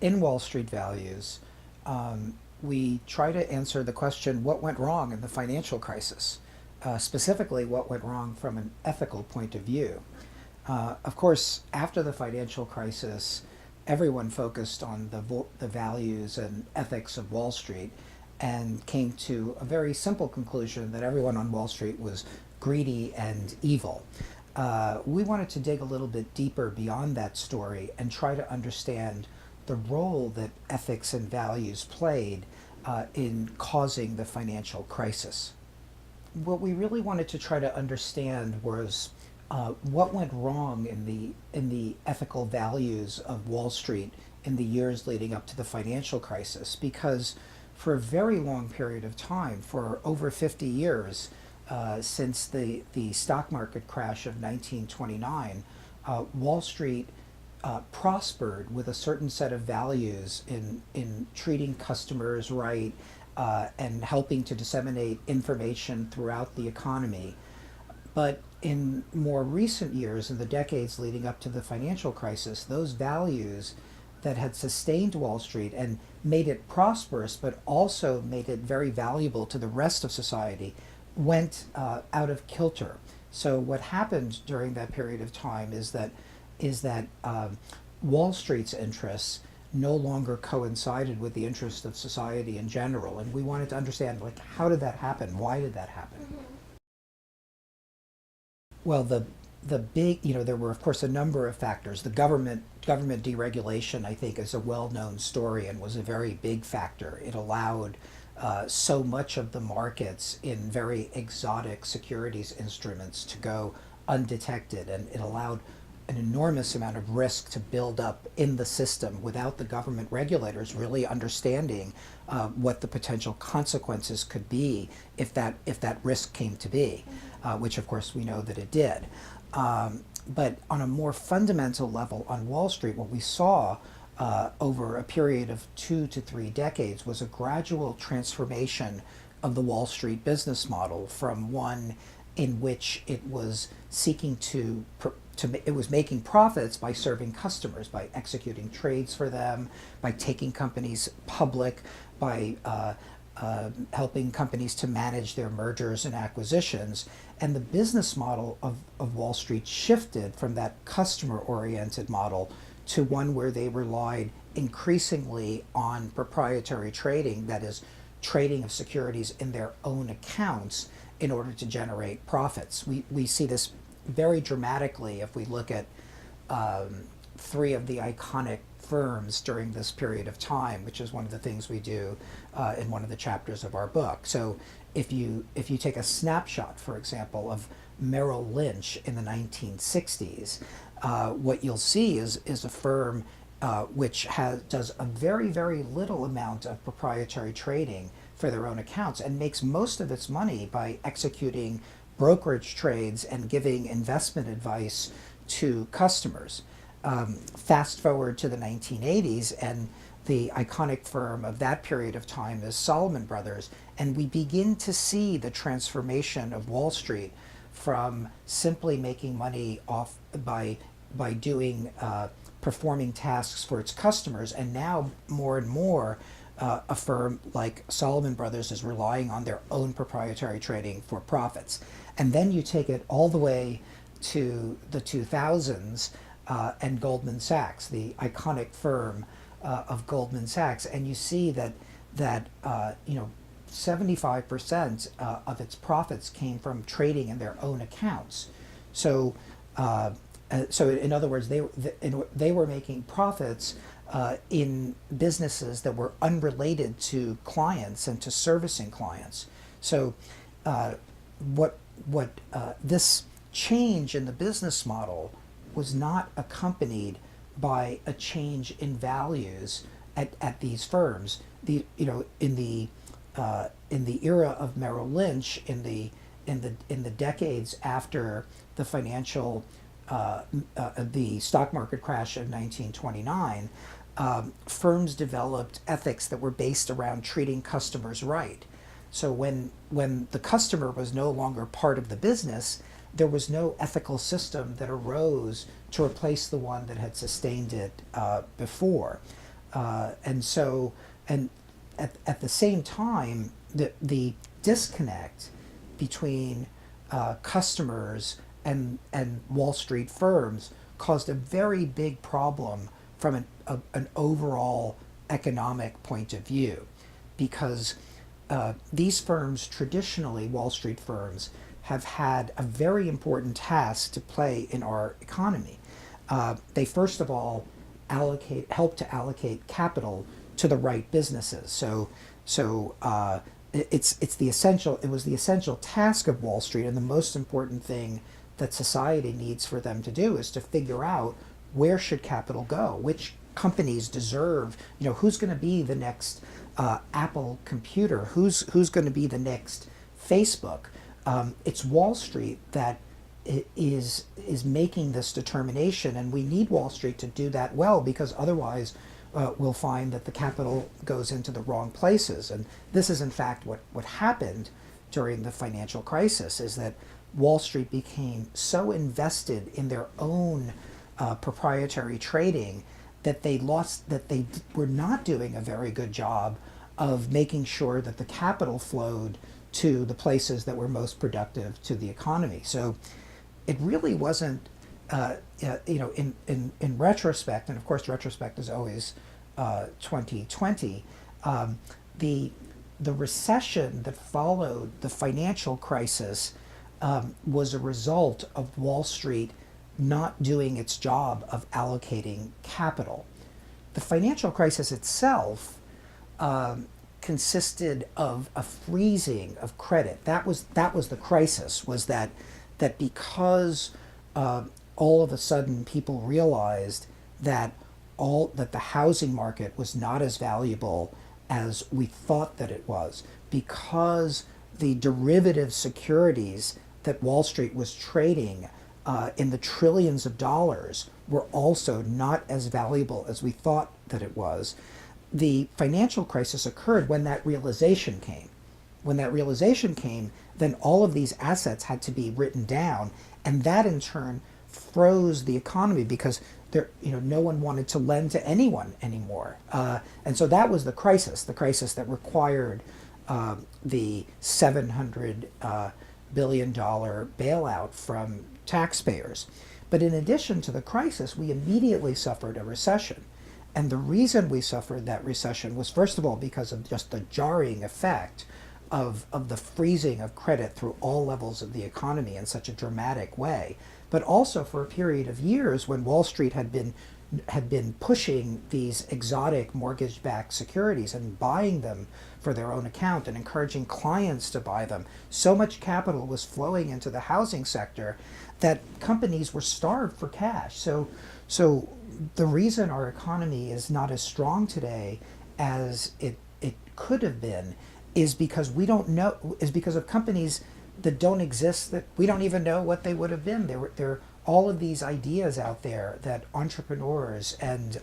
in Wall Street Values, we try to answer the question, what went wrong in the financial crisis? Specifically, what went wrong from an ethical point of view? Of course, after the financial crisis, everyone focused on the values and ethics of Wall Street and came to a very simple conclusion that everyone on Wall Street was greedy and evil. We wanted to dig a little bit deeper beyond that story and try to understand the role that ethics and values played in causing the financial crisis. What we really wanted to try to understand was what went wrong in the ethical values of Wall Street in the years leading up to the financial crisis, because for a very long period of time, for over 50 years, since the stock market crash of 1929, Wall Street prospered with a certain set of values in treating customers right and helping to disseminate information throughout the economy. But in more recent years, in the decades leading up to the financial crisis, those values that had sustained Wall Street and made it prosperous, but also made it very valuable to the rest of society, went out of kilter. So what happened during that period of time is that Wall Street's interests no longer coincided with the interests of society in general, and we wanted to understand, like, how did that happen? Why did that happen? Well, the big, there were of course a number of factors. The government deregulation, I think, is a well-known story and was a very big factor. It allowed so much of the markets in very exotic securities instruments to go undetected, and it allowed an enormous amount of risk to build up in the system without the government regulators really understanding what the potential consequences could be if that risk came to be, which of course we know that it did. But on a more fundamental level on Wall Street, what we saw over a period of 2 to 3 decades was a gradual transformation of the Wall Street business model from one in which it was seeking it was making profits by serving customers, by executing trades for them, by taking companies public, by helping companies to manage their mergers and acquisitions. And the business model of Wall Street shifted from that customer-oriented model to one where they relied increasingly on proprietary trading, that is, trading of securities in their own accounts in order to generate profits. We see this very dramatically if we look at 3 of the iconic firms during this period of time, which is one of the things we do in one of the chapters of our book. So if you take a snapshot, for example, of Merrill Lynch in the 1960s, what you'll see is a firm which does a very, very little amount of proprietary trading for their own accounts and makes most of its money by executing brokerage trades and giving investment advice to customers. Fast forward to the 1980s, and the iconic firm of that period of time is Salomon Brothers, and we begin to see the transformation of Wall Street from simply making money off by doing performing tasks for its customers, and now more and more a firm like Salomon Brothers is relying on their own proprietary trading for profits. And then you take it all the way to the 2000s and Goldman Sachs, the iconic firm of Goldman Sachs, and you see that 75% of its profits came from trading in their own accounts. So in other words, they were making profits in businesses that were unrelated to clients and to servicing clients. So this change in the business model was not accompanied by a change in values at these firms. In the era of Merrill Lynch, in the decades after the financial the stock market crash of 1929, firms developed ethics that were based around treating customers right. So when the customer was no longer part of the business, there was no ethical system that arose to replace the one that had sustained it before. And so, and at the same time, the disconnect between customers and Wall Street firms caused a very big problem from an overall economic point of view, because these firms, traditionally Wall Street firms, have had a very important task to play in our economy. They first of all help to allocate capital to the right businesses. So it's the essential. It was the essential task of Wall Street, and the most important thing that society needs for them to do is to figure out where should capital go, which companies deserve. Who's going to be the next Apple computer? Who's going to be the next Facebook? It's Wall Street that is making this determination, and we need Wall Street to do that well, because otherwise we'll find that the capital goes into the wrong places. And this is in fact what happened during the financial crisis, is that Wall Street became so invested in their own proprietary trading that they were not doing a very good job of making sure that the capital flowed to the places that were most productive to the economy. So it really wasn't, in retrospect, and of course retrospect is always 2020. The recession that followed the financial crisis was a result of Wall Street not doing its job of allocating capital. The financial crisis itself consisted of a freezing of credit. That was the crisis. Was that because all of a sudden people realized that the housing market was not as valuable as we thought that it was, because the derivative securities that Wall Street was trading in the trillions of dollars were also not as valuable as we thought that it was. The financial crisis occurred when that realization came. When that realization came, then all of these assets had to be written down, and that in turn froze the economy, because no one wanted to lend to anyone anymore. And so that was the crisis that required the $700 billion bailout from taxpayers. But in addition to the crisis, we immediately suffered a recession. And the reason we suffered that recession was, first of all, because of just the jarring effect of the freezing of credit through all levels of the economy in such a dramatic way, but also for a period of years when Wall Street had been pushing these exotic mortgage-backed securities and buying them for their own account and encouraging clients to buy them. So much capital was flowing into the housing sector that companies were starved for cash. So the reason our economy is not as strong today as it could have been is because of companies that don't exist, that we don't even know what they would have been. There are all of these ideas out there that entrepreneurs and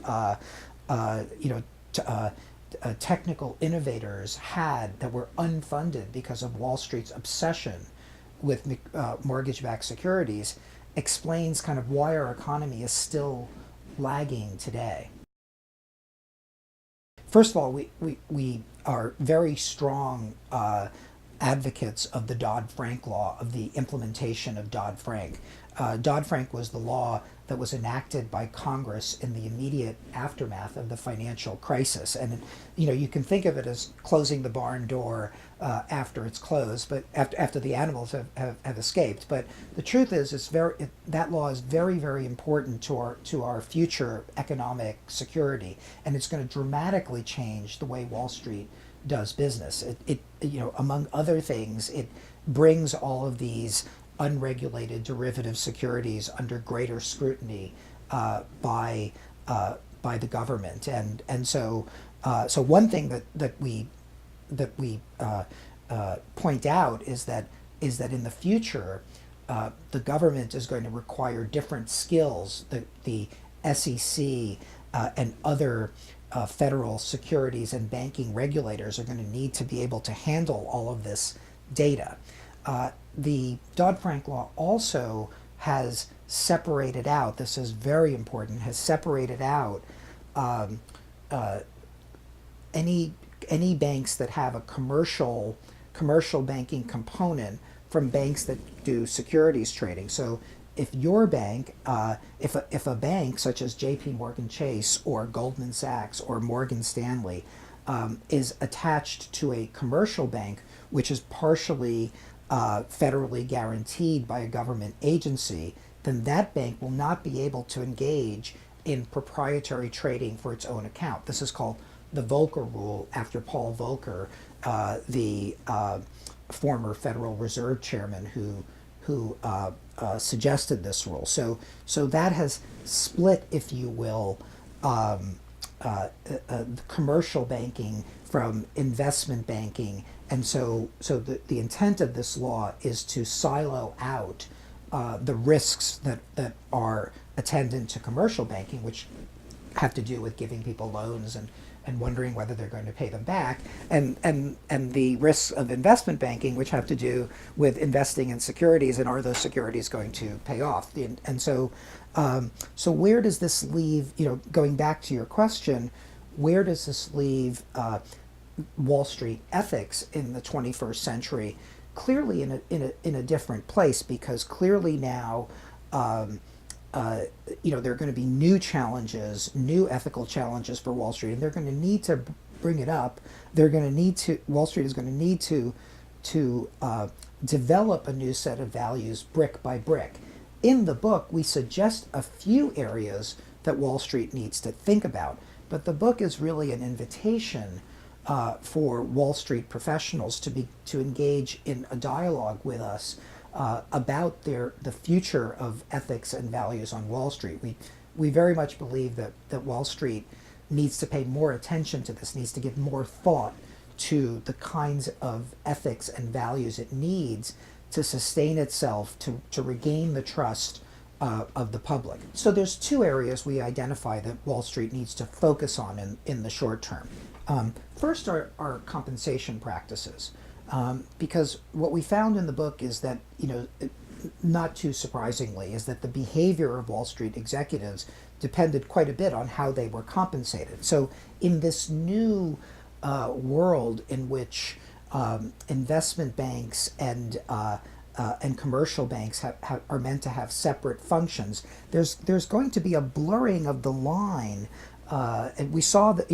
technical innovators had that were unfunded because of Wall Street's obsession with mortgage-backed securities, explains kind of why our economy is still lagging today. First of all, we are very strong advocates of the Dodd-Frank law, of the implementation of Dodd-Frank. Dodd-Frank was the law that was enacted by Congress in the immediate aftermath of the financial crisis. And you can think of it as closing the barn door after it's closed, but after the animals have escaped. But the truth is, that law is very, very important to our future economic security, and it's going to dramatically change the way Wall Street does business. It among other things, it brings all of these unregulated derivative securities under greater scrutiny by the government, and so one thing that we point out is that in the future the government is going to require different skills. The SEC and other federal securities and banking regulators are going to need to be able to handle all of this data. The Dodd-Frank law also has separated out, this is very important, has separated out any any banks that have a commercial banking component from banks that do securities trading. So if your bank, if a bank such as J.P. Morgan Chase or Goldman Sachs or Morgan Stanley is attached to a commercial bank, which is partially federally guaranteed by a government agency, then that bank will not be able to engage in proprietary trading for its own account. This is called the Volcker Rule, after Paul Volcker, the former Federal Reserve Chairman who suggested this rule. So that has split, if you will, commercial banking from investment banking, and so the intent of this law is to silo out the risks that are attendant to commercial banking, which have to do with giving people loans and wondering whether they're going to pay them back, and the risks of investment banking, which have to do with investing in securities and are those securities going to pay off. And so so where does this leave, going back to your question, where does this leave Wall Street ethics in the 21st century? Clearly in a different place, because clearly now there are going to be new challenges, new ethical challenges for Wall Street, and they're going to need to bring it up. Wall Street is going to need to develop a new set of values brick by brick. In the book, we suggest a few areas that Wall Street needs to think about, but the book is really an invitation for Wall Street professionals to engage in a dialogue with us about the future of ethics and values on Wall Street. We very much believe that Wall Street needs to pay more attention to this, needs to give more thought to the kinds of ethics and values it needs to sustain itself, to regain the trust of the public. So there's two areas we identify that Wall Street needs to focus on in the short term. First are compensation practices. Because what we found in the book is that, not too surprisingly, is that the behavior of Wall Street executives depended quite a bit on how they were compensated. So in this new world in which investment banks and commercial banks are meant to have separate functions, there's going to be a blurring of the line. And we saw that,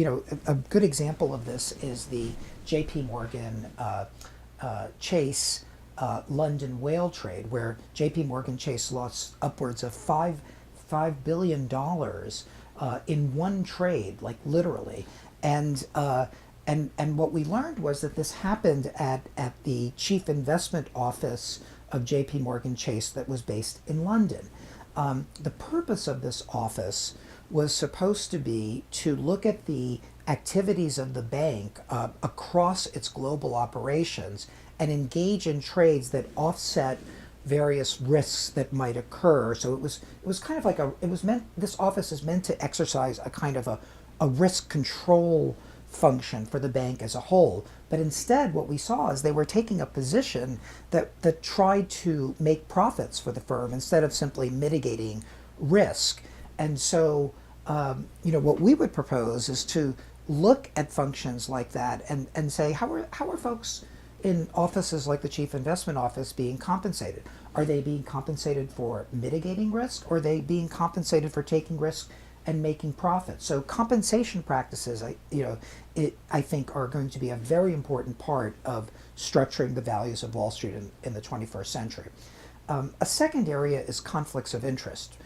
a good example of this is the J.P. Morgan Chase London whale trade, where J.P. Morgan Chase lost upwards of $5 billion in one trade, like literally. And what we learned was that this happened at the chief investment office of J.P. Morgan Chase that was based in London. The purpose of this office was supposed to be to look at the activities of the bank across its global operations and engage in trades that offset various risks that might occur. So it was kind of like this office is meant to exercise a kind of a risk control function for the bank as a whole. But instead, what we saw is they were taking a position that tried to make profits for the firm instead of simply mitigating risk. And so, what we would propose is to look at functions like that and say, how are folks in offices like the Chief Investment Office being compensated? Are they being compensated for mitigating risk, or are they being compensated for taking risk and making profits? So compensation practices, I think, are going to be a very important part of structuring the values of Wall Street in the 21st century. A second area is conflicts of interest.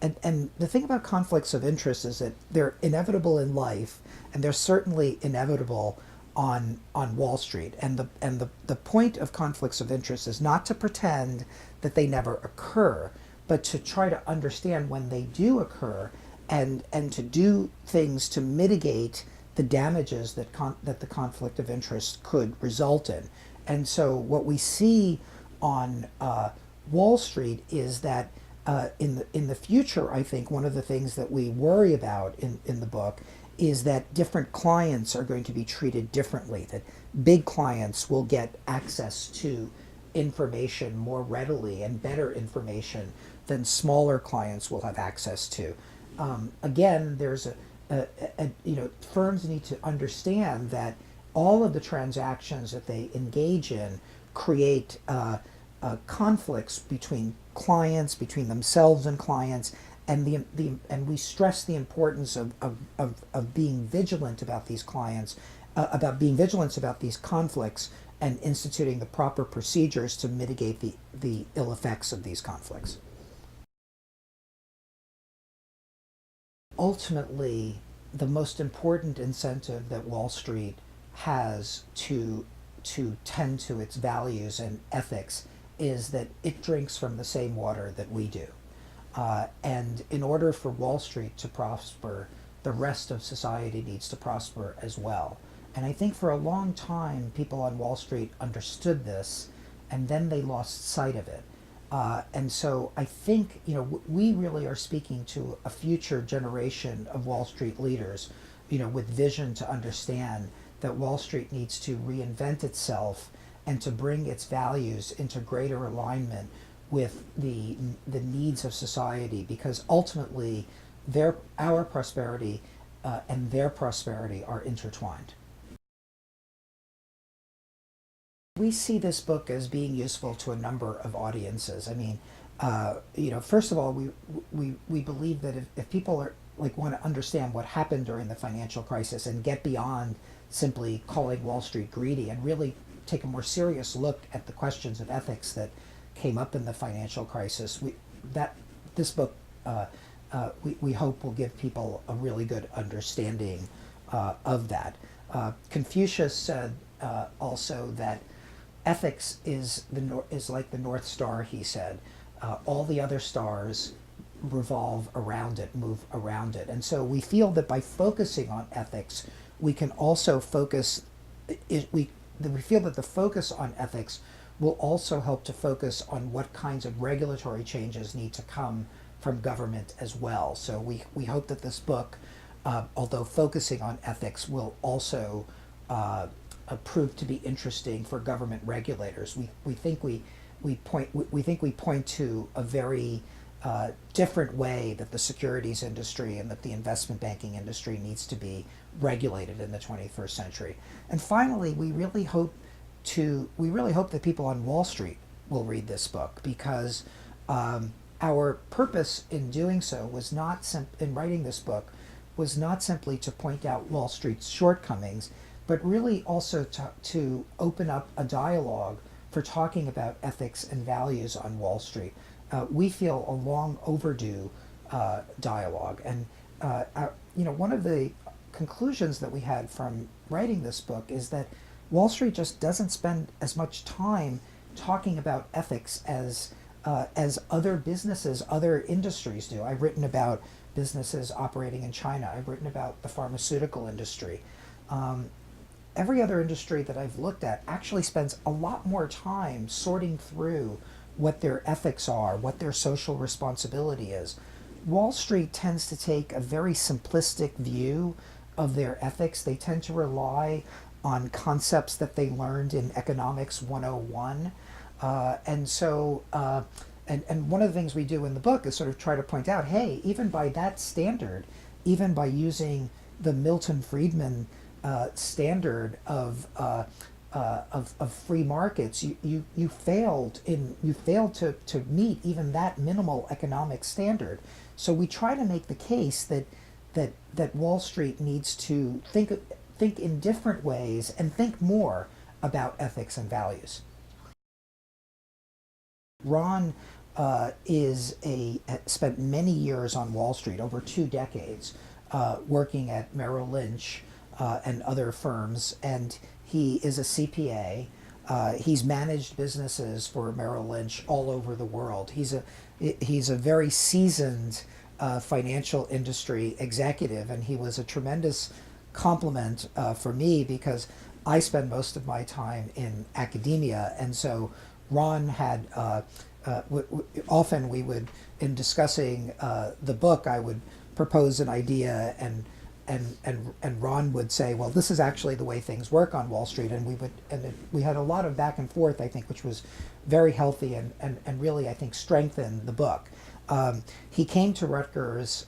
And the thing about conflicts of interest is that they're inevitable in life, and they're certainly inevitable on Wall Street. And the point of conflicts of interest is not to pretend that they never occur, but to try to understand when they do occur, and to do things to mitigate the damages that the conflict of interest could result in. And so what we see on Wall Street is that in the future, I think one of the things that we worry about in the book is that different clients are going to be treated differently, that big clients will get access to information more readily and better information than smaller clients will have access to. again, there's firms need to understand that all of the transactions that they engage in create conflicts between clients, between themselves and clients, and and we stress the importance of being vigilant about these clients, about being vigilant about these conflicts, and instituting the proper procedures to mitigate the ill effects of these conflicts. Ultimately, the most important incentive that Wall Street has to tend to its values and ethics is that it drinks from the same water that we do. And in order for Wall Street to prosper, the rest of society needs to prosper as well. And I think for a long time, people on Wall Street understood this, and then they lost sight of it. And so I think, we really are speaking to a future generation of Wall Street leaders, with vision to understand that Wall Street needs to reinvent itself and to bring its values into greater alignment with the needs of society, because ultimately our prosperity and their prosperity are intertwined. We see this book as being useful to a number of audiences. I mean, first of all, we believe that if people are want to understand what happened during the financial crisis and get beyond simply calling Wall Street greedy and really take a more serious look at the questions of ethics that came up in the financial crisis, this book we hope will give people a really good understanding of that. Confucius said also that ethics is like the North Star. He said all the other stars revolve around it, move around it, and so we feel that by focusing on ethics, we can also focus. We feel that the focus on ethics will also help to focus on what kinds of regulatory changes need to come from government as well. So we hope that this book, although focusing on ethics, will also prove to be interesting for government regulators. We think we point to a very different way that the securities industry and that the investment banking industry needs to be regulated in the 21st century. And finally, we really hope that people on Wall Street will read this book, because our purpose in doing so was not in writing this book was not simply to point out Wall Street's shortcomings, but really also to open up a dialogue for talking about ethics and values on Wall Street. We feel a long overdue dialogue, and one of the conclusions that we had from writing this book is that Wall Street just doesn't spend as much time talking about ethics as other businesses, other industries do. I've written about businesses operating in China. I've written about the pharmaceutical industry. Every other industry that I've looked at actually spends a lot more time sorting through what their ethics are, what their social responsibility is. Wall Street tends to take a very simplistic view of their ethics. They tend to rely on concepts that they learned in Economics 101. And one of the things we do in the book is sort of try to point out, hey, even by that standard, even by using the Milton Friedman standard of free markets, you failed to meet even that minimal economic standard. So we try to make the case that Wall Street needs to think in different ways and think more about ethics and values. Ron spent many years on Wall Street, over 2 decades, working at Merrill Lynch and other firms, and he is a CPA. He's managed businesses for Merrill Lynch all over the world. He's a very seasoned financial industry executive, and he was a tremendous compliment for me, because I spend most of my time in academia, and so Ron had often we would, in discussing the book, I would propose an idea, and Ron would say, well, this is actually the way things work on Wall Street, and we had a lot of back and forth, I think, which was very healthy and really, I think, strengthened the book. He came to Rutgers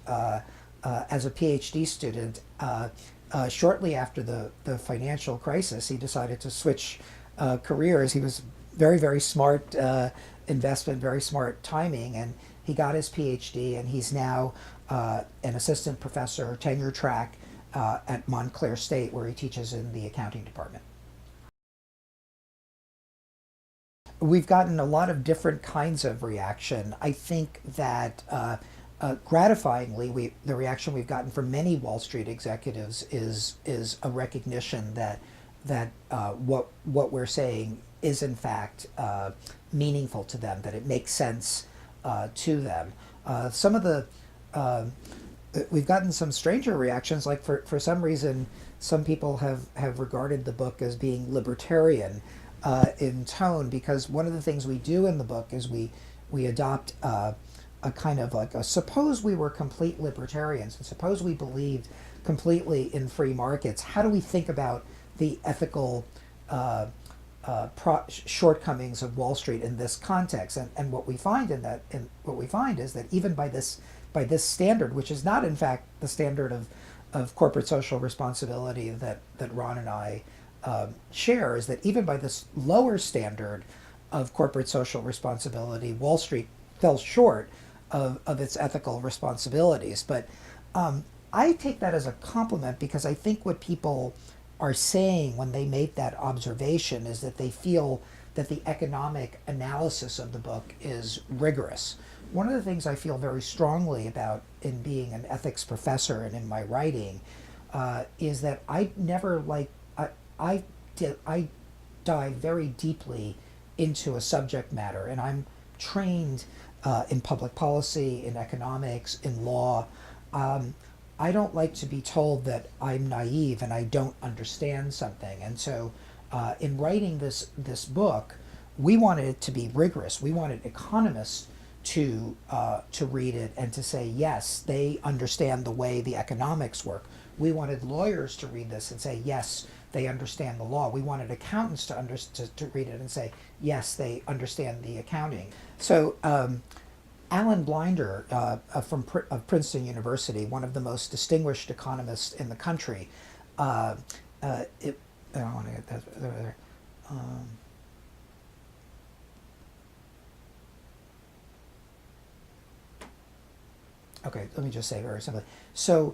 as a PhD student, shortly after the financial crisis, he decided to switch careers. He was very smart investment, very smart timing, and he got his PhD, and he's now an assistant professor, tenure track at Montclair State, where he teaches in the accounting department. We've gotten a lot of different kinds of reaction. I think that gratifyingly, the reaction we've gotten from many Wall Street executives is a recognition that what we're saying is in fact meaningful to them, that it makes sense to them. Some of the we've gotten some stranger reactions, like for some reason, some people have regarded the book as being libertarian in tone, because one of the things we do in the book is we adopt a kind of like a, suppose we were complete libertarians and suppose we believed completely in free markets, how do we think about the ethical shortcomings of Wall Street in this context? And what we find what we find is that even by this standard, which is not in fact the standard of corporate social responsibility that Ron and I share, is that even by this lower standard of corporate social responsibility, Wall Street fell short of its ethical responsibilities. But I take that as a compliment, because I think what people are saying when they make that observation is that they feel that the economic analysis of the book is rigorous. One of the things I feel very strongly about in being an ethics professor and in my writing is that I never like I dive very deeply into a subject matter, and I'm trained in public policy, in economics, in law. I don't like to be told that I'm naive and I don't understand something. And so in writing this book, we wanted it to be rigorous. We wanted economists to read it and to say, yes, they understand the way the economics work. We wanted lawyers to read this and say, yes, they understand the law. We wanted accountants to read it and say, yes, they understand the accounting. So Alan Blinder of Princeton University, one of the most distinguished economists in the country, I want to get that over there. Okay, let me just say very simply. So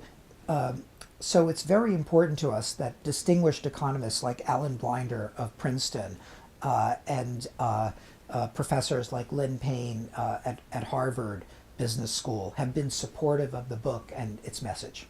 it's very important to us that distinguished economists like Alan Blinder of Princeton and professors like Lynn Payne at Harvard Business School have been supportive of the book and its message.